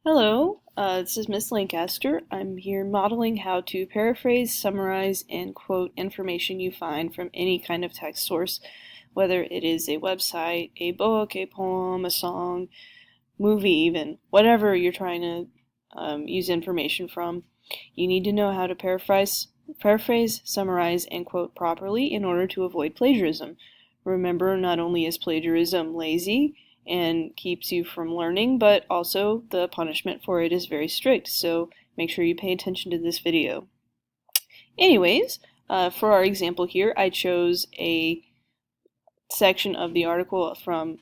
Hello, this is Miss Lancaster. I'm here modeling how to paraphrase, summarize, and quote information you find from any kind of text source, whether it is a website, a book, a poem, a song, movie even, whatever you're trying to use information from. You need to know how to paraphrase, summarize, and quote properly in order to avoid plagiarism. Remember, not only is plagiarism lazy and keeps you from learning, but also the punishment for it is very strict, so make sure you pay attention to this video. Anyways, for our example here, I chose a section of the article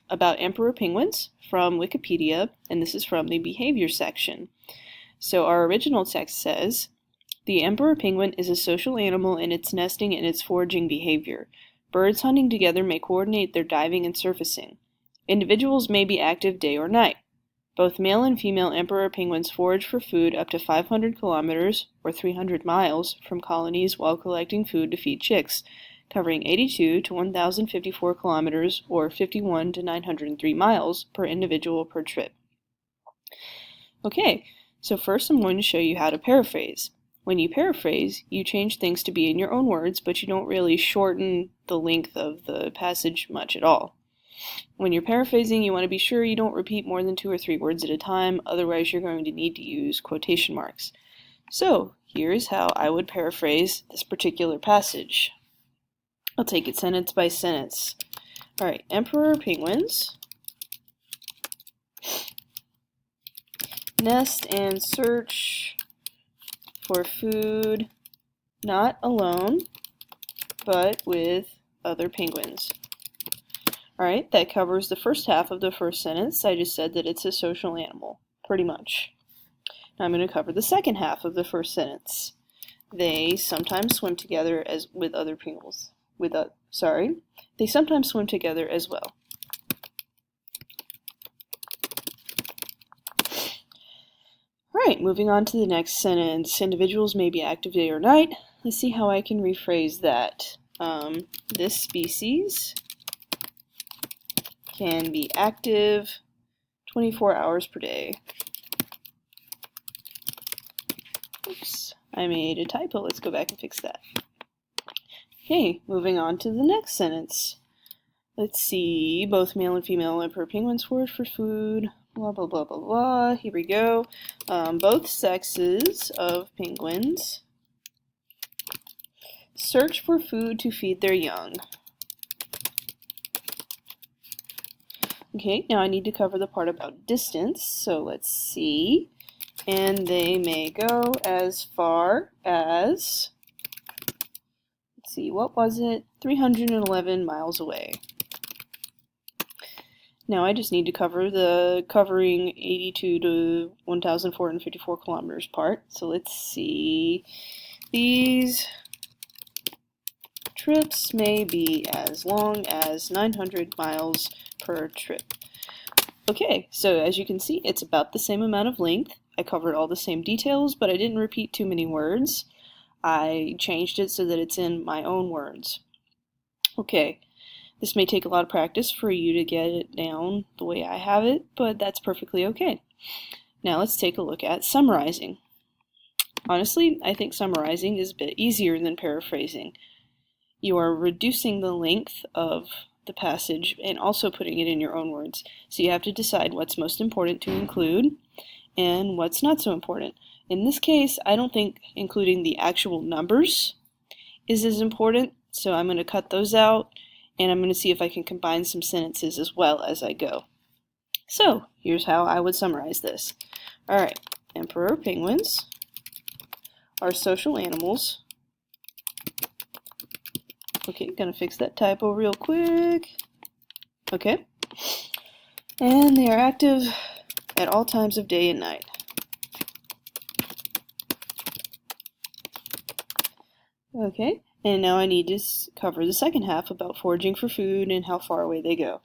about emperor penguins from Wikipedia, and this is from the behavior section. So our original text says, "The emperor penguin is a social animal in its nesting and its foraging behavior. Birds hunting together may coordinate their diving and surfacing. Individuals may be active day or night. Both male and female emperor penguins forage for food up to 500 kilometers, or 300 miles, from colonies while collecting food to feed chicks, covering 82 to 1,054 kilometers, or 51 to 903 miles, per individual per trip." Okay, so first I'm going to show you how to paraphrase. When you paraphrase, you change things to be in your own words, but you don't really shorten the length of the passage much at all. When you're paraphrasing, you want to be sure you don't repeat more than 2 or 3 words at a time, otherwise you're going to need to use quotation marks. So, here's how I would paraphrase this particular passage. I'll take it sentence by sentence. Alright, emperor penguins nest and search for food, not alone, but with other penguins. Alright, that covers the first half of the first sentence. I just said that it's a social animal, pretty much. Now I'm going to cover the second half of the first sentence. They sometimes swim together with other penguins. They sometimes swim together as well. Alright, moving on to the next sentence. Individuals may be active day or night. Let's see how I can rephrase that. This species can be active 24 hours per day. Oops, I made a typo. Let's go back and fix that. Okay, moving on to the next sentence. Let's see, both male and female emperor penguins forage for food, blah, blah, blah, blah, blah. Here we go. Both sexes of penguins search for food to feed their young. Okay, now I need to cover the part about distance, so let's see. And they may go as far as, let's see, what was it? 311 miles away. Now I just need to cover the covering 82 to 1,454 kilometers part. So let's see. These trips may be as long as 900 miles per trip. Okay, so as you can see, it's about the same amount of length. I covered all the same details, but I didn't repeat too many words. I changed it so that it's in my own words. Okay, this may take a lot of practice for you to get it down the way I have it, but that's perfectly okay. Now let's take a look at summarizing. Honestly, I think summarizing is a bit easier than paraphrasing. You are reducing the length of the passage and also putting it in your own words. So you have to decide what's most important to include and what's not so important. In this case, I don't think including the actual numbers is as important, so I'm going to cut those out and I'm going to see if I can combine some sentences as well as I go. So here's how I would summarize this. Alright, emperor penguins are social animals. Okay, gonna fix that typo real quick. Okay. And they are active at all times of day and night. Okay, and now I need to cover the second half about foraging for food and how far away they go.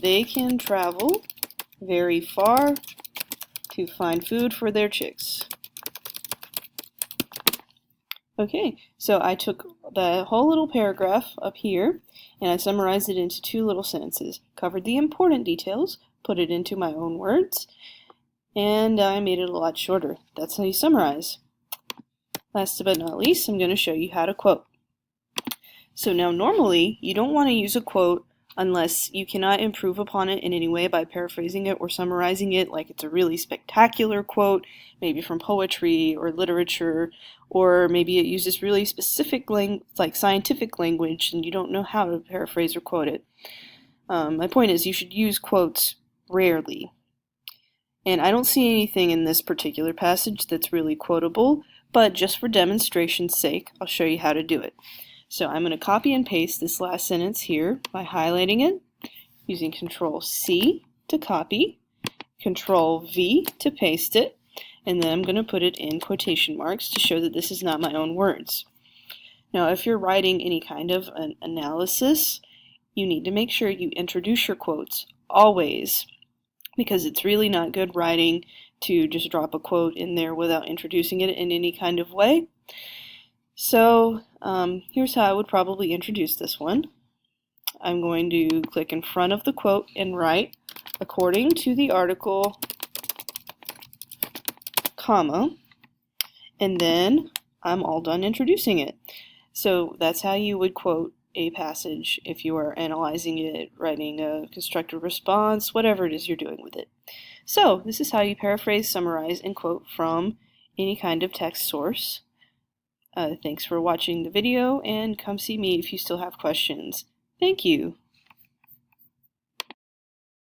They can travel very far to find food for their chicks. Okay, so I took the whole little paragraph up here and I summarized it into 2 little sentences, covered the important details, put it into my own words, and I made it a lot shorter. That's how you summarize. Last but not least, I'm going to show you how to quote. So now normally you don't want to use a quote unless you cannot improve upon it in any way by paraphrasing it or summarizing it, like it's a really spectacular quote, maybe from poetry or literature, or maybe it uses really specific like scientific language and you don't know how to paraphrase or quote it. My point is you should use quotes rarely. And I don't see anything in this particular passage that's really quotable, but just for demonstration's sake, I'll show you how to do it. So I'm going to copy and paste this last sentence here by highlighting it, using Control-C to copy, Control-V to paste it, and then I'm going to put it in quotation marks to show that this is not my own words. Now, if you're writing any kind of an analysis, you need to make sure you introduce your quotes always, because it's really not good writing to just drop a quote in there without introducing it in any kind of way. So here's how I would probably introduce this one. I'm going to click in front of the quote and write, according to the article, comma, and then I'm all done introducing it. So that's how you would quote a passage if you are analyzing it, writing a constructive response, whatever it is you're doing with it. So this is how you paraphrase, summarize, and quote from any kind of text source. Thanks for watching the video, and come see me if you still have questions. Thank you.